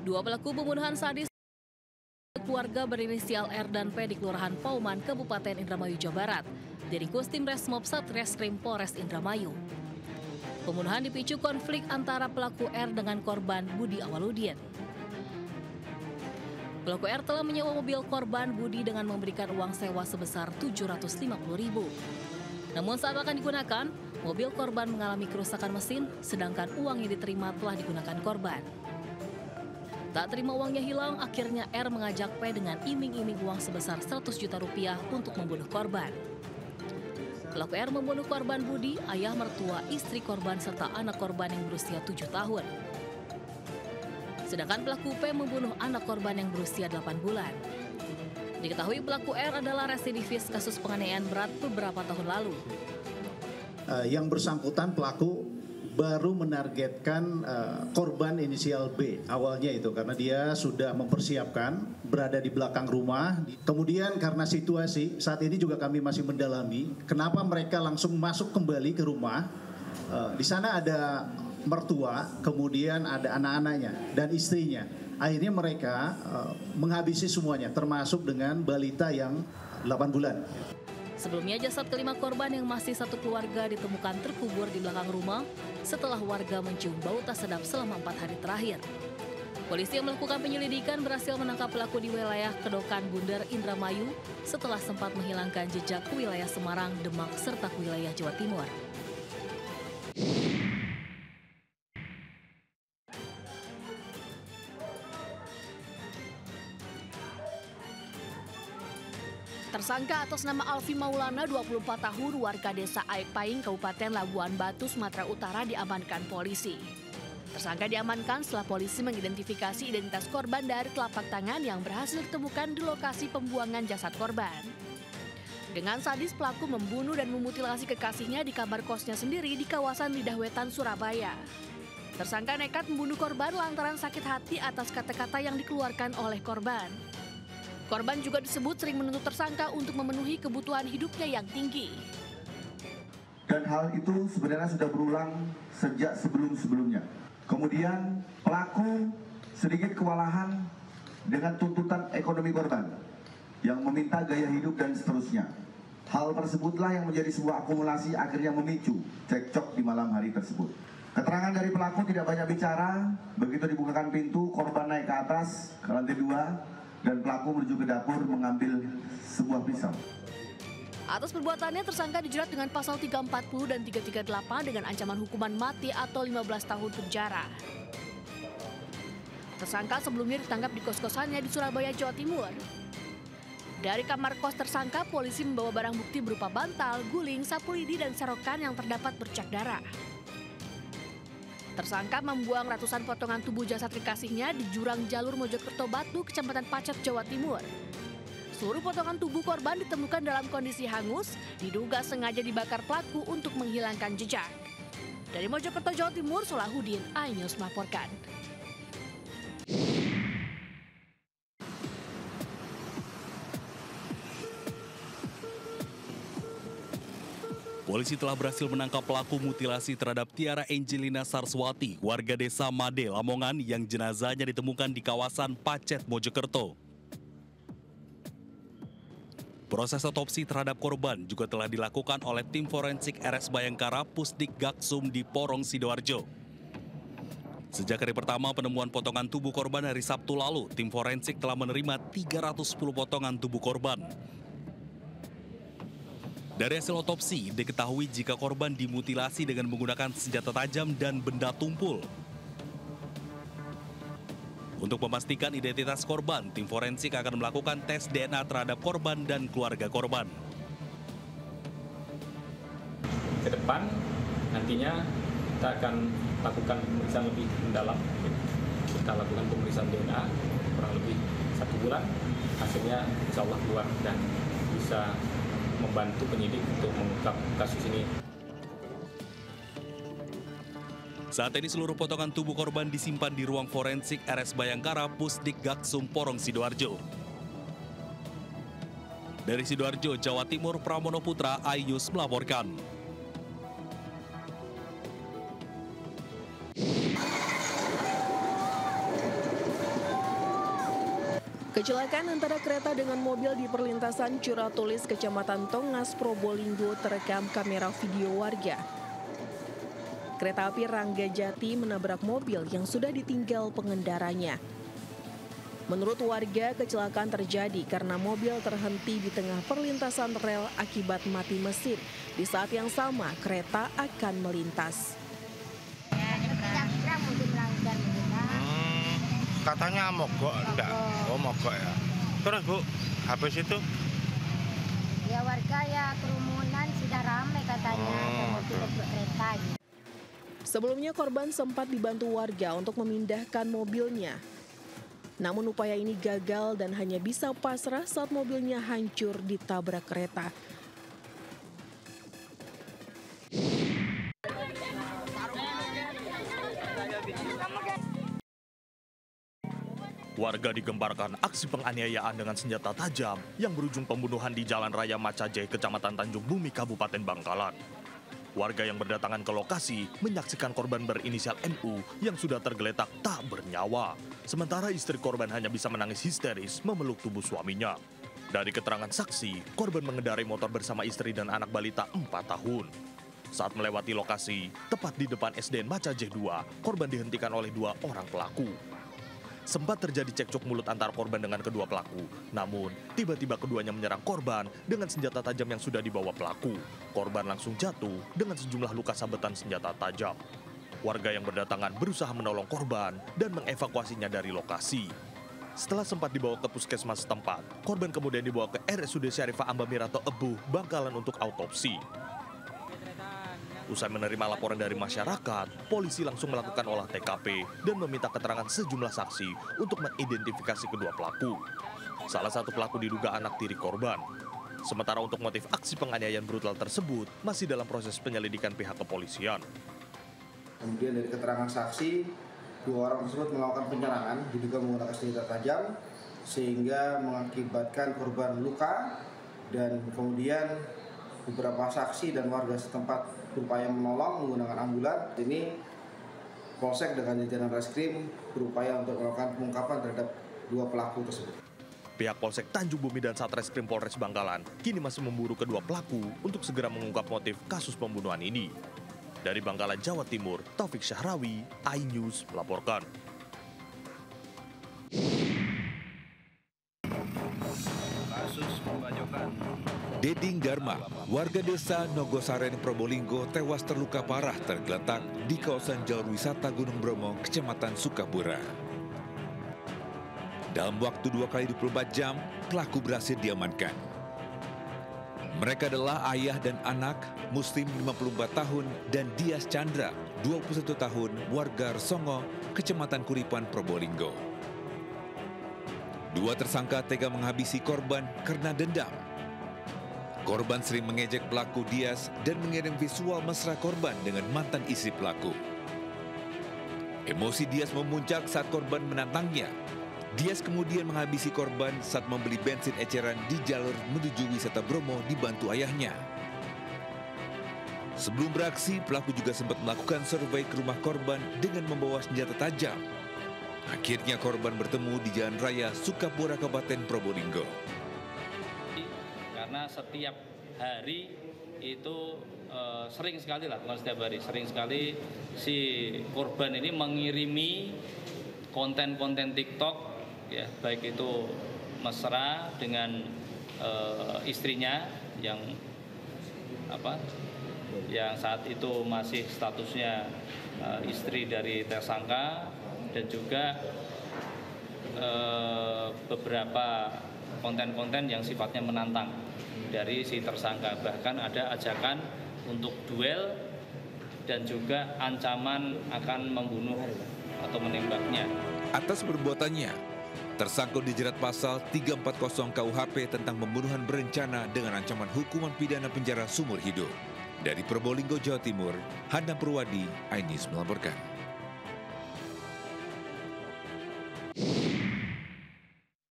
Dua pelaku pembunuhan sadis keluarga berinisial R dan P di Kelurahan Pauman, Kabupaten Indramayu, Jawa Barat, diringkus tim Resmob Satreskrim Polres Indramayu. Pembunuhan dipicu konflik antara pelaku R dengan korban Budi Awaludin. Pelaku R telah menyewa mobil korban Budi dengan memberikan uang sewa sebesar Rp750.000. Namun saat akan digunakan, mobil korban mengalami kerusakan mesin, sedangkan uang yang diterima telah digunakan korban. Tak terima uangnya hilang, akhirnya R mengajak P dengan iming-iming uang sebesar Rp100 juta untuk membunuh korban. Pelaku R membunuh korban Budi, ayah mertua, istri korban, serta anak korban yang berusia 7 tahun. Sedangkan pelaku P membunuh anak korban yang berusia 8 bulan. Diketahui pelaku R adalah residivis kasus penganiayaan berat beberapa tahun lalu. Yang bersangkutan pelaku baru menargetkan korban inisial B awalnya itu karena dia sudah mempersiapkan berada di belakang rumah. Kemudian karena situasi saat ini juga kami masih mendalami kenapa mereka langsung masuk kembali ke rumah. Di sana ada mertua, kemudian ada anak-anaknya dan istrinya. Akhirnya mereka menghabisi semuanya termasuk dengan balita yang 8 bulan. Sebelumnya jasad kelima korban yang masih satu keluarga ditemukan terkubur di belakang rumah setelah warga mencium bau tak sedap selama 4 hari terakhir. Polisi yang melakukan penyelidikan berhasil menangkap pelaku di wilayah Kedokan Bunder, Indramayu setelah sempat menghilangkan jejak ke wilayah Semarang, Demak, serta ke wilayah Jawa Timur. Tersangka atas nama Alfi Maulana, 24 tahun, warga desa Aek Paing, Kabupaten Labuan Batu, Sumatera Utara diamankan polisi. Tersangka diamankan setelah polisi mengidentifikasi identitas korban dari telapak tangan yang berhasil ditemukan di lokasi pembuangan jasad korban. Dengan sadis, pelaku membunuh dan memutilasi kekasihnya di kamar kosnya sendiri di kawasan Lidah Wetan, Surabaya. Tersangka nekat membunuh korban lantaran sakit hati atas kata-kata yang dikeluarkan oleh korban. Korban juga disebut sering menuntut tersangka untuk memenuhi kebutuhan hidupnya yang tinggi. Dan hal itu sebenarnya sudah berulang sejak sebelum-sebelumnya. Kemudian pelaku sedikit kewalahan dengan tuntutan ekonomi korban yang meminta gaya hidup dan seterusnya. Hal tersebutlah yang menjadi sebuah akumulasi akhirnya memicu cekcok di malam hari tersebut. Keterangan dari pelaku tidak banyak bicara, begitu dibukakan pintu korban naik ke atas ke lantai 2. Dan pelaku menuju ke dapur mengambil sebuah pisau. Atas perbuatannya, tersangka dijerat dengan pasal 340 dan 338 dengan ancaman hukuman mati atau 15 tahun penjara. Tersangka sebelumnya ditangkap di kos-kosannya di Surabaya, Jawa Timur. Dari kamar kos tersangka, polisi membawa barang bukti berupa bantal, guling, sapu lidi, dan serokan yang terdapat bercak darah. Tersangka membuang ratusan potongan tubuh jasad kekasihnya di jurang jalur Mojokerto Batu, Kecamatan Pacet, Jawa Timur. Seluruh potongan tubuh korban ditemukan dalam kondisi hangus, diduga sengaja dibakar pelaku untuk menghilangkan jejak. Dari Mojokerto, Jawa Timur, Solahuddin, iNews melaporkan. Polisi telah berhasil menangkap pelaku mutilasi terhadap Tiara Angelina Sarswati, warga desa Made, Lamongan, yang jenazahnya ditemukan di kawasan Pacet, Mojokerto. Proses otopsi terhadap korban juga telah dilakukan oleh tim forensik RS Bayangkara Pusdik Gaksum di Porong, Sidoarjo. Sejak hari pertama penemuan potongan tubuh korban hari Sabtu lalu, tim forensik telah menerima 310 potongan tubuh korban. Dari hasil otopsi, diketahui jika korban dimutilasi dengan menggunakan senjata tajam dan benda tumpul. Untuk memastikan identitas korban, tim forensik akan melakukan tes DNA terhadap korban dan keluarga korban. Ke depan, nantinya kita akan lakukan pemeriksaan lebih mendalam. Kita lakukan pemeriksaan DNA kurang lebih 1 bulan, hasilnya insya Allah keluar dan bisa membantu penyidik untuk mengungkap kasus ini. Saat ini seluruh potongan tubuh korban disimpan di ruang forensik RS Bayangkara Pusdik Gaksum Porong, Sidoarjo. Dari Sidoarjo, Jawa Timur, Pramono Putra, iNews melaporkan. Kecelakaan antara kereta dengan mobil di perlintasan Curatulis, Kecamatan Tongas, Probolinggo terekam kamera video warga. Kereta api Ranggajati menabrak mobil yang sudah ditinggal pengendaranya. Menurut warga, kecelakaan terjadi karena mobil terhenti di tengah perlintasan rel akibat mati mesin. Di saat yang sama, kereta akan melintas. Katanya mogok, enggak? Oh, mogok ya. Terus Bu, habis itu? Ya warga ya kerumunan sudah ramai katanya, mobil kereta. Sebelumnya korban sempat dibantu warga untuk memindahkan mobilnya. Namun upaya ini gagal dan hanya bisa pasrah saat mobilnya hancur ditabrak kereta. Warga digemparkan aksi penganiayaan dengan senjata tajam yang berujung pembunuhan di Jalan Raya Macajai, Kecamatan Tanjung Bumi, Kabupaten Bangkalan. Warga yang berdatangan ke lokasi menyaksikan korban berinisial MU yang sudah tergeletak tak bernyawa. Sementara istri korban hanya bisa menangis histeris memeluk tubuh suaminya. Dari keterangan saksi, korban mengendarai motor bersama istri dan anak balita 4 tahun. Saat melewati lokasi, tepat di depan SDN Macajai 2, korban dihentikan oleh 2 orang pelaku. Sempat terjadi cekcok mulut antar korban dengan kedua pelaku. Namun, tiba-tiba keduanya menyerang korban dengan senjata tajam yang sudah dibawa pelaku. Korban langsung jatuh dengan sejumlah luka sabetan senjata tajam. Warga yang berdatangan berusaha menolong korban dan mengevakuasinya dari lokasi. Setelah sempat dibawa ke puskesmas setempat, korban kemudian dibawa ke RSUD Syarifah Ambamirato Ebuh, Bangkalan untuk autopsi. Usai menerima laporan dari masyarakat, polisi langsung melakukan olah TKP dan meminta keterangan sejumlah saksi untuk mengidentifikasi kedua pelaku. Salah satu pelaku diduga anak tiri korban. Sementara untuk motif aksi penganiayaan brutal tersebut masih dalam proses penyelidikan pihak kepolisian. Kemudian dari keterangan saksi, 2 orang tersebut melakukan penyerangan diduga menggunakan senjata tajam sehingga mengakibatkan korban luka, dan kemudian beberapa saksi dan warga setempat berupaya menolong menggunakan ambulan. Ini Polsek dengan jajaran Reskrim berupaya untuk melakukan pengungkapan terhadap 2 pelaku tersebut. Pihak Polsek Tanjung Bumi dan Satreskrim Polres Bangkalan kini masih memburu kedua pelaku untuk segera mengungkap motif kasus pembunuhan ini. Dari Bangkalan, Jawa Timur, Taufik Syahrawi, iNews melaporkan. Kasus pembacokan. Deding Dharma, warga desa Nogosaren, Probolinggo, tewas terluka parah tergeletak di kawasan jalur wisata Gunung Bromo, Kecamatan Sukabura. Dalam waktu 2x24 jam, pelaku berhasil diamankan. Mereka adalah ayah dan anak, Muslim 54 tahun, dan Dias Chandra, 21 tahun, warga Songo, Kecamatan Kuripan, Probolinggo. 2 tersangka tega menghabisi korban karena dendam. Korban sering mengejek pelaku Dias dan mengirim visual mesra korban dengan mantan istri pelaku. Emosi Dias memuncak saat korban menantangnya. Dias kemudian menghabisi korban saat membeli bensin eceran di jalur menuju wisata Bromo dibantu ayahnya. Sebelum beraksi, pelaku juga sempat melakukan survei ke rumah korban dengan membawa senjata tajam. Akhirnya korban bertemu di Jalan Raya Sukabura, Kabupaten Probolinggo. Karena setiap hari itu sering sekali lah, bukan setiap hari, sering sekali si korban ini mengirimi konten-konten TikTok, ya, baik itu mesra dengan istrinya yang saat itu masih statusnya istri dari tersangka, dan juga beberapa konten-konten yang sifatnya menantang dari si tersangka. Bahkan ada ajakan untuk duel dan juga ancaman akan membunuh atau menembaknya. Atas perbuatannya, tersangka dijerat pasal 340 KUHP tentang pembunuhan berencana dengan ancaman hukuman pidana penjara seumur hidup. Dari Probolinggo, Jawa Timur, Hana Purwadi, iNews melaporkan.